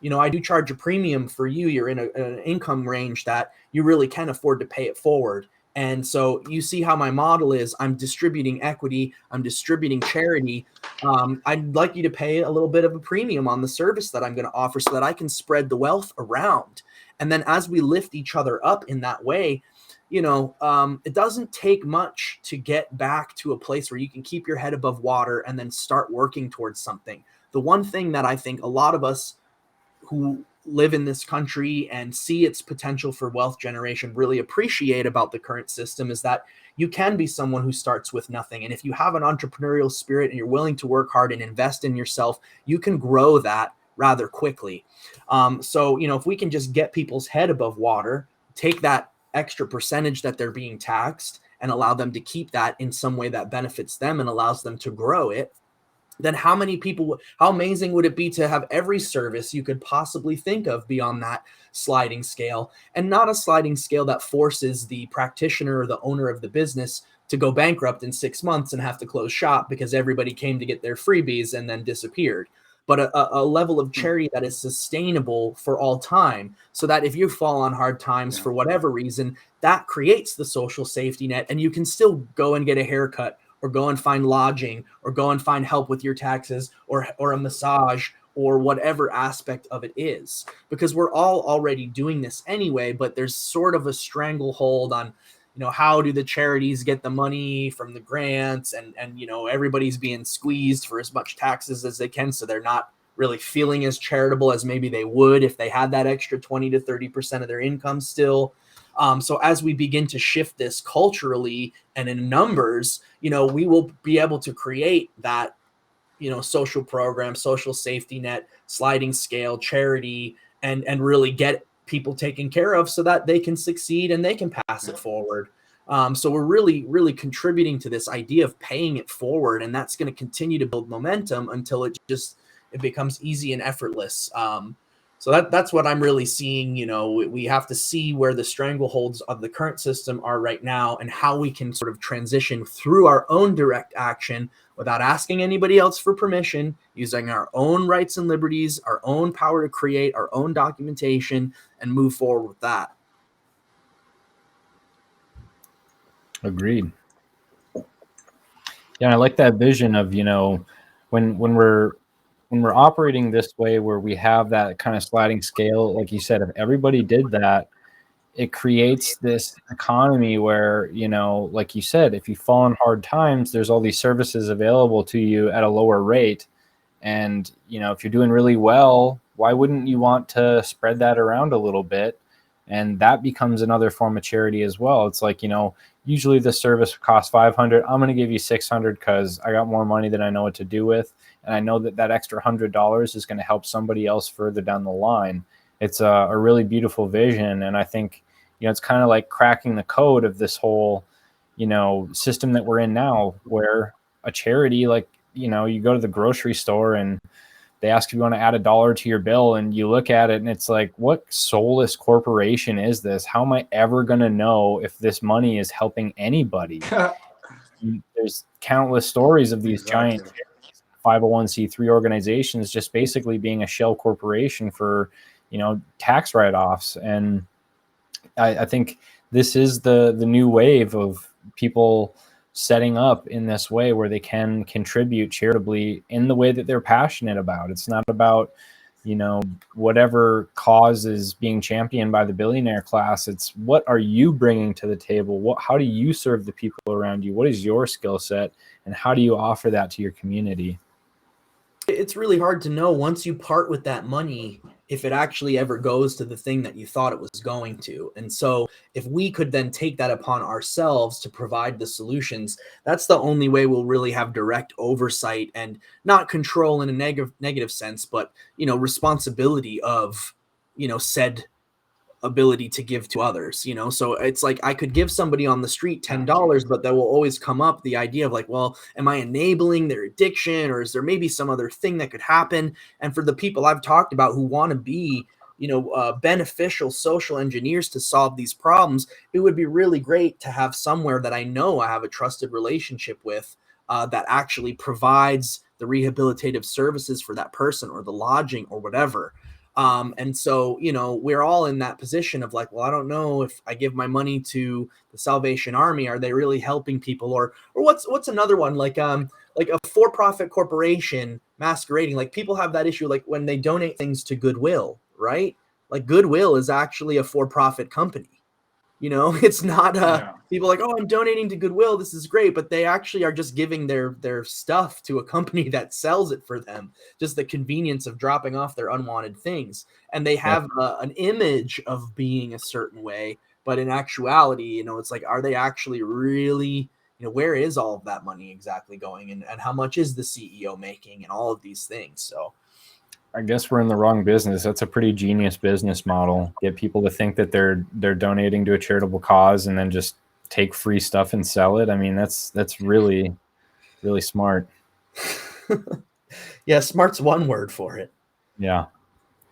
I do charge a premium for you. You're in an income range that you really can afford to pay it forward. And so you see how my model is. I'm distributing equity. I'm distributing charity. I'd like you to pay a little bit of a premium on the service that I'm going to offer so that I can spread the wealth around. And then as we lift each other up in that way, it doesn't take much to get back to a place where you can keep your head above water and then start working towards something. The one thing that I think a lot of us who live in this country and see its potential for wealth generation really appreciate about the current system is that you can be someone who starts with nothing. And if you have an entrepreneurial spirit and you're willing to work hard and invest in yourself, you can grow that rather quickly. So, if we can just get people's head above water, take that extra percentage that they're being taxed and allow them to keep that in some way that benefits them and allows them to grow it, then how amazing would it be to have every service you could possibly think of be on that sliding scale, and not a sliding scale that forces the practitioner or the owner of the business to go bankrupt in 6 months and have to close shop because everybody came to get their freebies and then disappeared. But a level of charity that is sustainable for all time, so that if you fall on hard times for whatever reason, that creates the social safety net and you can still go and get a haircut, or go and find lodging, or go and find help with your taxes, or a massage, or whatever aspect of it is. Because we're all already doing this anyway, but there's sort of a stranglehold on, how do the charities get the money from the grants, and everybody's being squeezed for as much taxes as they can, so they're not really feeling as charitable as maybe they would if they had that extra 20 to 30% of their income still. So as we begin to shift this culturally and in numbers, we will be able to create that, social program, social safety net, sliding scale, charity, and really get people taken care of so that they can succeed and they can pass it forward. So we're really, really contributing to this idea of paying it forward, and that's going to continue to build momentum until it becomes easy and effortless. So that's what I'm really seeing. We have to see where the strangleholds of the current system are right now and how we can sort of transition through our own direct action without asking anybody else for permission, using our own rights and liberties, our own power to create, our own documentation, and move forward with that. Agreed. Yeah, I like that vision of, when we're operating this way, where we have that kind of sliding scale, like you said, if everybody did that, it creates this economy where, like you said, if you fall in hard times, there's all these services available to you at a lower rate. And, if you're doing really well, why wouldn't you want to spread that around a little bit? And that becomes another form of charity as well. It's like, usually the service costs $500. I'm going to give you $600 because I got more money than I know what to do with. And I know that extra $100 is going to help somebody else further down the line. It's a really beautiful vision. And I think, it's kind of like cracking the code of this whole, system that we're in now, where a charity, like, you go to the grocery store and they ask if you want to add $1 to your bill, and you look at it and it's like, what soulless corporation is this? How am I ever going to know if this money is helping anybody? There's countless stories of these giant 501c3 organizations just basically being a shell corporation for, tax write-offs. And I think this is the new wave of people setting up in this way where they can contribute charitably in the way that they're passionate about. It's not about whatever cause is being championed by the billionaire class. It's what are you bringing to the table? How do you serve the people around you? What is your skill set, and how do you offer that to your community? It's really hard to know once you part with that money if it actually ever goes to the thing that you thought it was going to. And so if we could then take that upon ourselves to provide the solutions, that's the only way we'll really have direct oversight and not control in a negative sense, but, responsibility of, said ability to give to others. So it's like I could give somebody on the street $10, but that will always come up the idea of like, well, am I enabling their addiction, or is there maybe some other thing that could happen? And for the people I've talked about who want to be beneficial social engineers to solve these problems, it would be really great to have somewhere that I know I have a trusted relationship with, that actually provides the rehabilitative services for that person, or the lodging, or whatever. And so, we're all in that position of like, well, I don't know if I give my money to the Salvation Army, are they really helping people? Or what's another one, like a for-profit corporation masquerading, like people have that issue, like when they donate things to Goodwill, right? Like Goodwill is actually a for-profit company. It's not people like, oh, I'm donating to Goodwill, this is great, but they actually are just giving their stuff to a company that sells it for them, just the convenience of dropping off their unwanted things. And they have an image of being a certain way, but in actuality, it's like, are they actually really, where is all of that money exactly going, and how much is the CEO making, and all of these things. So I guess we're in the wrong business. That's a pretty genius business model. Get people to think that they're donating to a charitable cause and then just take free stuff and sell it. I mean, that's really, really smart. Yeah, smart's one word for it. Yeah.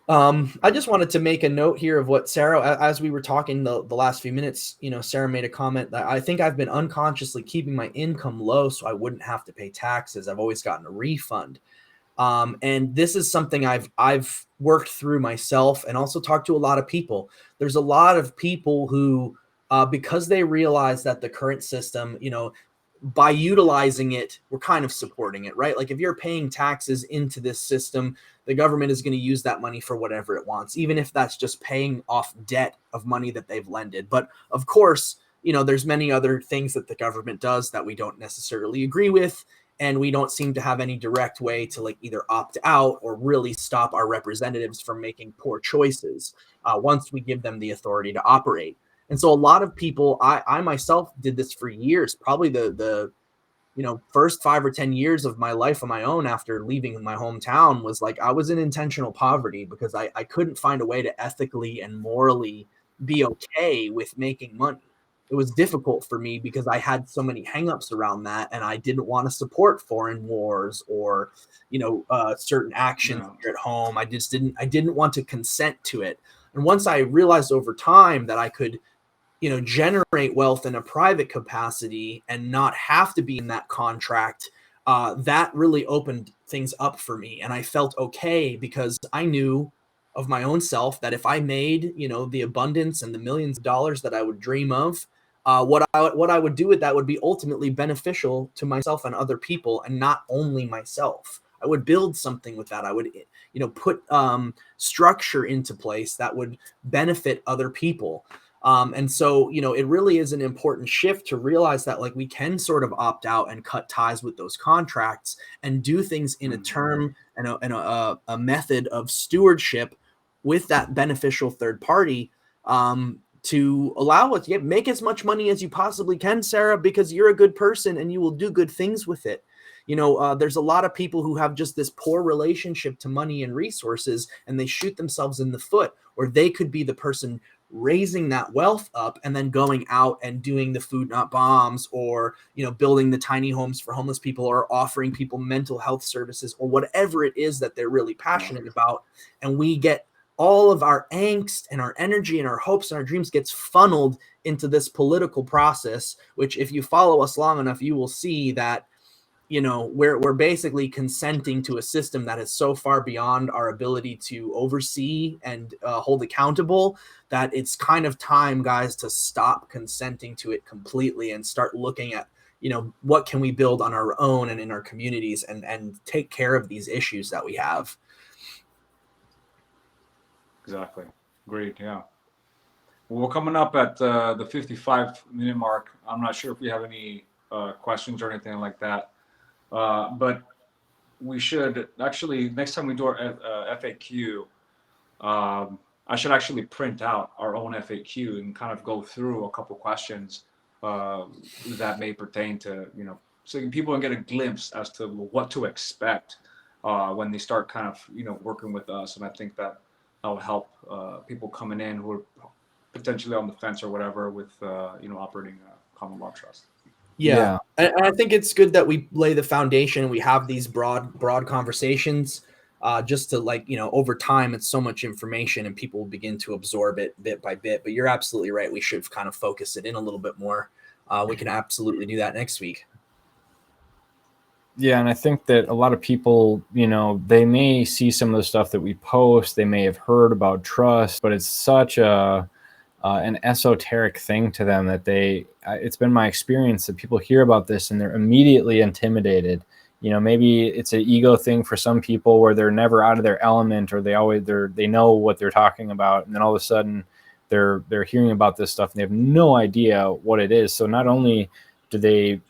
I just wanted to make a note here of what Sarah, as we were talking the last few minutes, Sarah made a comment that I think I've been unconsciously keeping my income low so I wouldn't have to pay taxes. I've always gotten a refund. And this is something I've worked through myself, and also talked to a lot of people. There's a lot of people who, because they realize that the current system, by utilizing it, we're kind of supporting it, right? Like if you're paying taxes into this system, the government is going to use that money for whatever it wants, even if that's just paying off debt of money that they've lended. But of course, there's many other things that the government does that we don't necessarily agree with. And we don't seem to have any direct way to like either opt out or really stop our representatives from making poor choices once we give them the authority to operate. And so a lot of people, I myself did this for years, probably the first 5 or 10 years of my life on my own after leaving my hometown was like, I was in intentional poverty because I couldn't find a way to ethically and morally be okay with making money. It was difficult for me because I had so many hangups around that, and I didn't want to support foreign wars or, certain actions here at home. I didn't want to consent to it. And once I realized over time that I could, generate wealth in a private capacity and not have to be in that contract, that really opened things up for me. And I felt okay because I knew of my own self that if I made, the abundance and the millions of dollars that I would dream of, what I would do with that would be ultimately beneficial to myself and other people, and not only myself. I would build something with that. I would, put structure into place that would benefit other people. And so, it really is an important shift to realize that like we can sort of opt out and cut ties with those contracts and do things in a term and a method of stewardship with that beneficial third party, to allow us to make as much money as you possibly can, Sarah, because you're a good person and you will do good things with it. There's a lot of people who have just this poor relationship to money and resources, and they shoot themselves in the foot, or they could be the person raising that wealth up and then going out and doing the food not bombs, or building the tiny homes for homeless people, or offering people mental health services, or whatever it is that they're really passionate about. And we get all of our angst and our energy and our hopes and our dreams gets funneled into this political process, which if you follow us long enough, you will see that we're basically consenting to a system that is so far beyond our ability to oversee and hold accountable, that it's kind of time, guys, to stop consenting to it completely and start looking at, what can we build on our own and in our communities, and take care of these issues that we have. Exactly. Great. Yeah. Well, we're coming up at the 55-minute mark. I'm not sure if we have any questions or anything like that, but we should actually, next time we do our FAQ, I should actually print out our own FAQ and kind of go through a couple questions that may pertain to, so people can get a glimpse as to what to expect when they start kind of, working with us. And I think that will help people coming in who are potentially on the fence or whatever with, operating a common law trust. Yeah. And I think it's good that we lay the foundation. We have these broad conversations just to over time, it's so much information and people will begin to absorb it bit by bit. But you're absolutely right. We should kind of focus it in a little bit more. We can absolutely do that next week. Yeah, and I think that a lot of people, they may see some of the stuff that we post, they may have heard about trust, but it's such an esoteric thing to them that it's been my experience that people hear about this and they're immediately intimidated. Maybe it's an ego thing for some people where they're never out of their element, or they know what they're talking about, and then all of a sudden they're hearing about this stuff and they have no idea what it is. So not only do they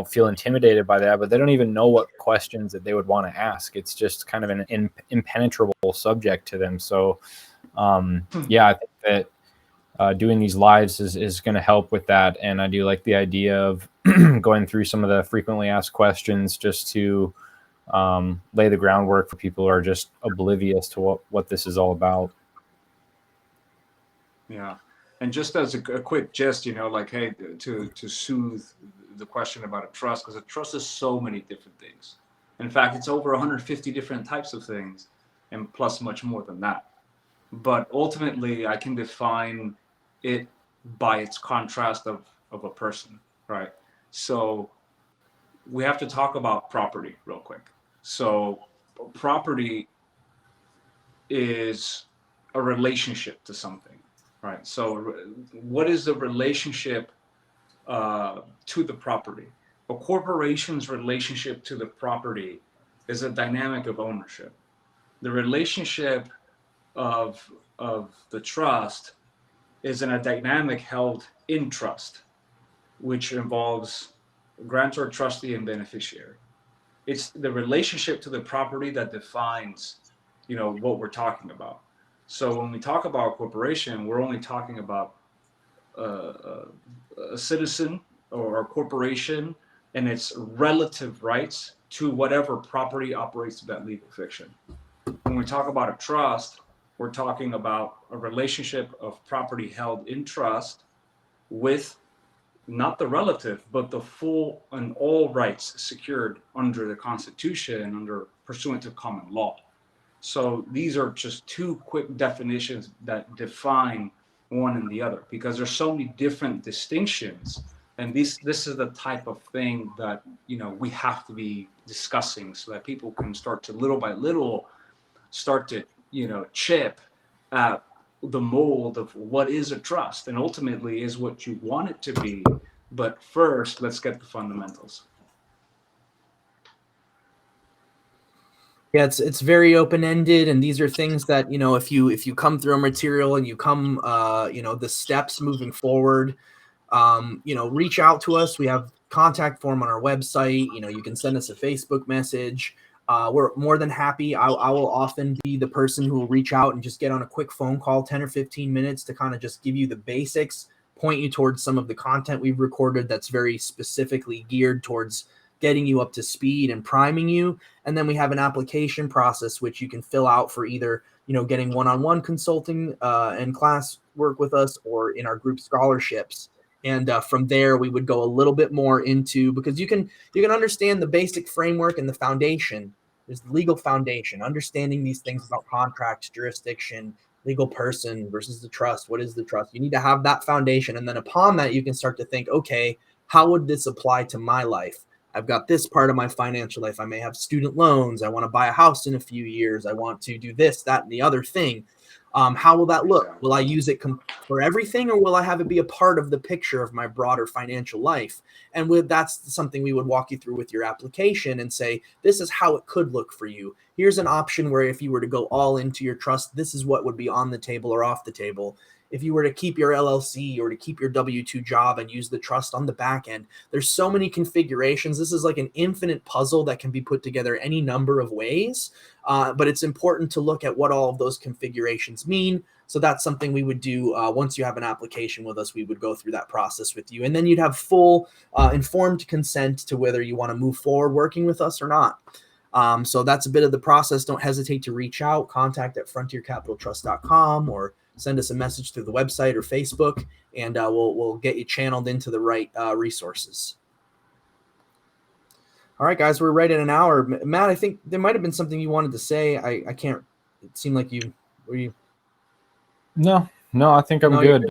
feel intimidated by that, but they don't even know what questions that they would want to ask. It's just kind of an impenetrable subject to them. So I think that doing these lives is going to help with that. And I do like the idea of going through some of the frequently asked questions just to lay the groundwork for people who are just oblivious to what this is all about. Yeah. And just as a quick gist, hey, to soothe the question about a trust, because a trust is so many different things. In fact, it's over 150 different types of things, and plus much more than that. But ultimately, I can define it by its contrast of a person, right? So we have to talk about property real quick. So property is a relationship to something, right? So what is the relationship to the property? A corporation's relationship to the property is a dynamic of ownership. The relationship of the trust is in a dynamic held in trust, which involves grantor, trustee, and beneficiary. It's the relationship to the property that defines, what we're talking about. So when we talk about a corporation, we're only talking about a citizen or a corporation and its relative rights to whatever property operates that legal fiction. When we talk about a trust, we're talking about a relationship of property held in trust with not the relative, but the full and all rights secured under the Constitution and under pursuant to common law. So these are just two quick definitions that define one and the other, because there's so many different distinctions. And this is the type of thing that, we have to be discussing so that people can start to little by little start to, chip at the mold of what is a trust, and ultimately is what you want it to be. But first, let's get the fundamentals. Yeah, it's very open-ended, and these are things that, if you come through a material and you come, the steps moving forward, reach out to us. We have contact form on our website. You can send us a Facebook message. We're more than happy. I will often be the person who will reach out and just get on a quick phone call, 10 or 15 minutes, to kind of just give you the basics, point you towards some of the content we've recorded that's very specifically geared towards getting you up to speed and priming you. And then we have an application process, which you can fill out for either, getting one-on-one consulting and class work with us, or in our group scholarships. And from there, we would go a little bit more into, because you can understand the basic framework and the foundation. There's the legal foundation, understanding these things about contracts, jurisdiction, legal person versus the trust. What is the trust? You need to have that foundation. And then upon that, you can start to think, okay, how would this apply to my life? I've got this part of my financial life. I may have student loans. I want to buy a house in a few years. I want to do this, that, and the other thing. How will that look? Will I use it for everything, or will I have it be a part of the picture of my broader financial life? And that's something we would walk you through with your application and say, this is how it could look for you. Here's an option where if you were to go all into your trust, this is what would be on the table or off the table. If you were to keep your LLC or to keep your W-2 job and use the trust on the back end, there's so many configurations. This is like an infinite puzzle that can be put together any number of ways. But it's important to look at what all of those configurations mean. So that's something we would do once you have an application with us. We would go through that process with you, and then you'd have full informed consent to whether you want to move forward working with us or not. So that's a bit of the process. Don't hesitate to reach out, contact at frontiercapitaltrust.com, or send us a message through the website or Facebook, and we'll get you channeled into the right resources. All right, guys, we're right at an hour. Matt, I think there might have been something you wanted to say. I can't. It seemed like you were you. No, I think I'm good.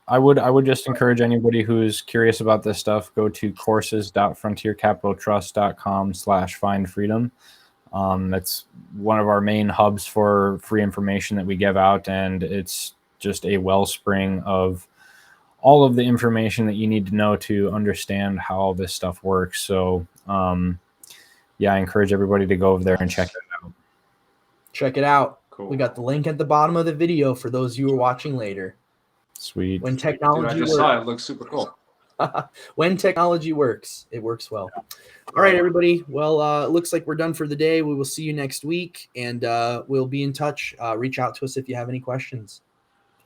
I would just encourage anybody who's curious about this stuff, go to courses.frontiercapitaltrust.com/findfreedom. That's one of our main hubs for free information that we give out, and it's just a wellspring of all of the information that you need to know to understand how all this stuff works. So, yeah, I encourage everybody to go over there and check it out. Check it out. Cool. We got the link at the bottom of the video for those you who are watching later. Sweet. When technology Dude, I just saw it. It looks super cool. When technology works, it works well. All right, everybody. Well, it looks like we're done for the day. We will see you next week, and we'll be in touch. Reach out to us if you have any questions.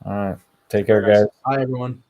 All right. Take care, guys. Bye, everyone.